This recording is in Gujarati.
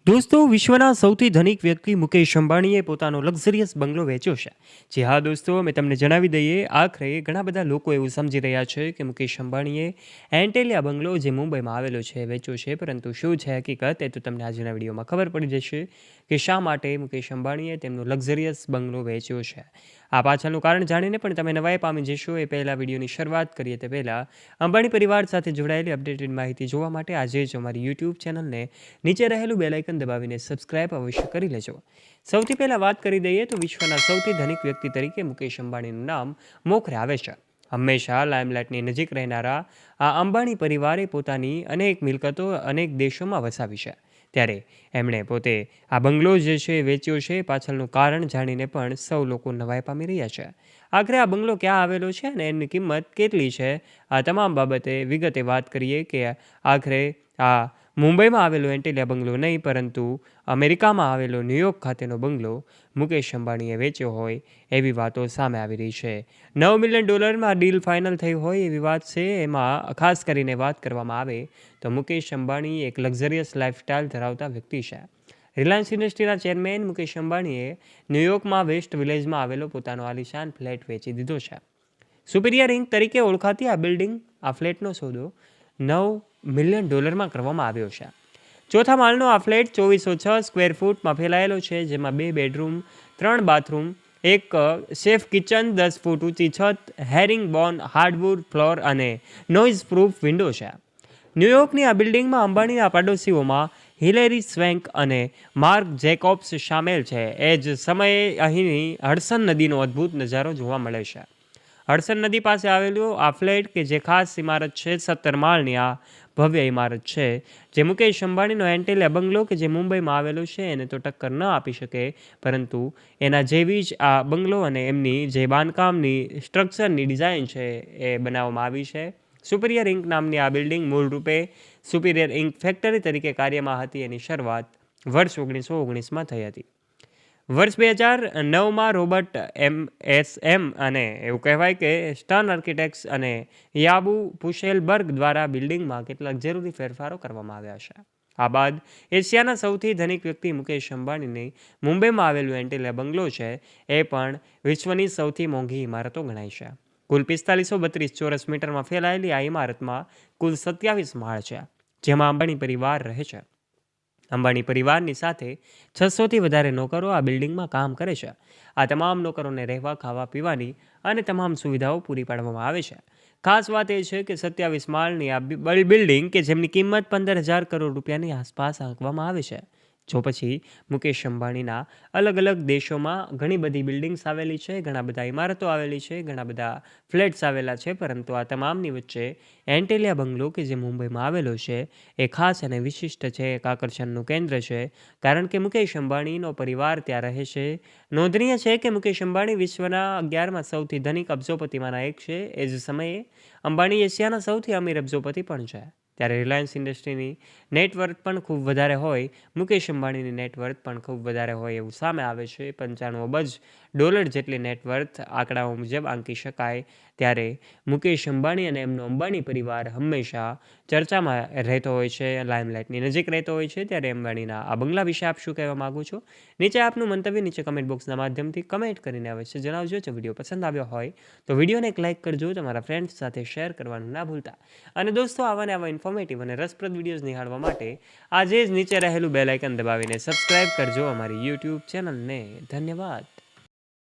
દોસ્તો, વિશ્વના સૌથી ધનિક વ્યક્તિ મુકેશ અંબાણીએ પોતાનો લક્ઝરિયસ બંગલો વેચ્યો છે. જી હા દોસ્તો, અમે તમને જણાવી દઈએ, આખરે ઘણા બધા લોકો એવું સમજી રહ્યા છે કે મુકેશ અંબાણીએ એન્ટેલિયા બંગલો જે મુંબઈમાં આવેલો છે વેચ્યો છે. પરંતુ શું છે હકીકત, એ તો તમને આજના વિડીયોમાં ખબર પડી જશે કે શા માટે મુકેશ અંબાણીએ તેમનો લક્ઝરિયસ બંગલો વેચ્યો છે. આ પાછળનું કારણ જાણીને પણ તમે નવાઈ પામી જશો. એ પહેલાં વિડીયોની શરૂઆત કરીએ તે પહેલાં અંબાણી પરિવાર સાથે જોડાયેલી અપડેટેડ માહિતી જોવા માટે આજે જ અમારી યુટ્યુબ ચેનલને નીચે રહેલું બેલ આઇકન દબાવીને સબસ્ક્રાઇબ અવશ્ય કરી લેજો. સૌથી પહેલાં વાત કરી દઈએ તો વિશ્વના સૌથી ધનિક વ્યક્તિ તરીકે મુકેશ અંબાણીનું નામ મોખરે આવે છે. હંમેશા લાઇમલાઇટની નજીક રહેનારા આ અંબાણી પરિવારે પોતાની અનેક મિલકતો અનેક દેશોમાં વસાવી છે. ત્યારે એમણે પોતે આ બંગલો જે છે વેચ્યો છે. પાછળનું કારણ જાણીને પણ સૌ લોકો નવાઈ પામી રહ્યા છે. આખરે આ બંગલો ક્યાં આવેલો છે અને એની કિંમત કેટલી છે, આ તમામ બાબતે વિગતે વાત કરીએ કે આખરે આ મુંબઈમાં આવેલો એન્ટેલિયા બંગલો નહીં, પરંતુ અમેરિકામાં આવેલો ન્યૂયોર્ક ખાતેનો બંગલો મુકેશ અંબાણીએ વેચ્યો હોય એવી વાતો સામે આવી રહી છે. $9 મિલિયન ડીલ ફાઇનલ થઈ હોય એવી વાત છે. એમાં ખાસ કરીને વાત કરવામાં આવે તો મુકેશ અંબાણી એક લક્ઝરિયસ લાઇફસ્ટાઇલ ધરાવતા વ્યક્તિ છે. રિલાયન્સ ઇન્ડસ્ટ્રીના ચેરમેન મુકેશ અંબાણીએ ન્યૂયોર્કમાં વેસ્ટ વિલેજમાં આવેલો પોતાનો આલિશાન ફ્લેટ વેચી દીધો છે. સુપિરિયર ઇંક તરીકે ઓળખાતી આ બિલ્ડિંગ, આ ફ્લેટનો સોદો $9 મિલિયન કરવામાં આવ્યો છે. ચોથા માળનો આ ફ્લેટ 2406 સ્ક્વેર ફૂટમાં ફેલાયેલો છે, જેમાં 2 બેડરૂમ, 3 બાથરૂમ, એક સેફ કિચન, 10 ફૂટ ઊંચી છત, હેરિંગબોન હાર્ડવુડ ફ્લોર અને નોઇઝ પ્રૂફ વિન્ડો છે. ન્યૂયોર્કની આ બિલ્ડિંગમાં અંબાણીના પાડોશીઓમાં હિલેરી સ્વેન્ક અને માર્ક જેકોબ્સ સામેલ છે. એ જ સમયે અહીંની હડસન નદીનો અદ્ભુત નજારો જોવા મળે છે. હડસન નદી પાસે આવેલું આ ફ્લેટ કે જે ખાસ ઇમારત છે, 17 માળની આ ભવ્ય ઇમારત છે, જે મુકેશ અંબાણીનો એન્ટેલિયા બંગલો કે જે મુંબઈમાં આવેલો છે એને તો ટક્કર ન આપી શકે, પરંતુ એના જેવી જ આ બંગલો અને એમની જે બાંધકામની સ્ટ્રક્ચરની ડિઝાઇન છે એ બનાવવામાં આવી છે. સુપિરિયર ઇંક નામની આ બિલ્ડિંગ મૂળરૂપે સુપિરિયર ઇંક ફેક્ટરી તરીકે કાર્યમાં હતી. એની શરૂઆત વર્ષ 1919માં થઈ હતી. વર્ષ 2009માં રોબર્ટ MSM અને એવું કહેવાય કે સ્ટર્ન આર્કિટેક્ટ્સ અને યાબુ પુશેલબર્ગ દ્વારા બિલ્ડિંગમાં કેટલાક જરૂરી ફેરફારો કરવામાં આવ્યા છે. આ બાદ એશિયાના સૌથી ધનિક વ્યક્તિ મુકેશ અંબાણીની મુંબઈમાં આવેલું એન્ટેલિયા બંગલો છે એ પણ વિશ્વની સૌથી મોંઘી ઇમારતો ગણાય છે. કુલ 4532 ચોરસ મીટરમાં ફેલાયેલી આ ઇમારતમાં કુલ 27 માળ છે, જેમાં અંબાણી પરિવાર રહે છે. અંબાણી પરિવારની સાથે 600થી વધારે નોકરો આ બિલ્ડિંગમાં કામ કરે છે. આ તમામ નોકરોને રહેવા, ખાવા, પીવાની અને તમામ સુવિધાઓ પૂરી પાડવામાં આવે છે. ખાસ વાત એ છે કે 27 માળની આ બિલ્ડિંગ કે જેમની કિંમત 15,000 કરોડ રૂપિયાની આસપાસ આંકવામાં આવે છે. જો પછી મુકેશ અંબાણીના અલગ અલગ દેશોમાં ઘણી બધી બિલ્ડિંગ્સ આવેલી છે, ઘણા બધા ઇમારતો આવેલી છે, ઘણા બધા ફ્લેટ્સ આવેલા છે, પરંતુ આ તમામની વચ્ચે એન્ટેલિયા બંગલો કે જે મુંબઈમાં આવેલો છે એ ખાસ અને વિશિષ્ટ છે, એક આકર્ષણનું કેન્દ્ર છે, કારણ કે મુકેશ અંબાણીનો પરિવાર ત્યાં રહે છે. નોંધનીય છે કે મુકેશ અંબાણી વિશ્વના 11મા સૌથી ધનિક અબજોપતિમાંના એક છે. એ જ સમયે અંબાણી એશિયાના સૌથી અમીર અબજોપતિ પણ છે. ત્યારે રિલાયન્સ ઇન્ડસ્ટ્રીની નેટવર્થ પણ ખૂબ વધારે હોય, મુકેશ અંબાણીની નેટવર્થ પણ ખૂબ વધારે હોય એવું સામે આવે છે. $95 અબજ જેટલી નેટવર્થ આંકડાઓ મુજબ આંકી શકાય. ત્યારે મુકેશ અંબાણી અને એમનો અંબાણી પરિવાર હંમેશા ચર્ચામાં રહેતો હોય છે, લાઇમલાઇટની નજીક રહેતો હોય છે. ત્યારે અંબાણીના આ બંગલા વિશે આપ શું કહેવા માગો છો? નીચે આપનું મંતવ્ય નીચે કમેન્ટ બોક્સના માધ્યમથી કમેન્ટ કરીને અવશ્ય જણાવજો. જો વિડીયો પસંદ આવ્યો હોય તો વિડીયોને એક લાઇક કરજો, તમારા ફ્રેન્ડ્સ સાથે શેર કરવાનું ના ભૂલતા. અને દોસ્તો, આવા ઇન્ફોર્મેટિવ અને રસપ્રદ વિડીયોઝ નિહાળવા માટે આજે જ નીચે રહેલું બેલ આઇકન દબાવીને સબસ્ક્રાઇબ કરજો અમારી યુટ્યુબ ચેનલને. ધન્યવાદ.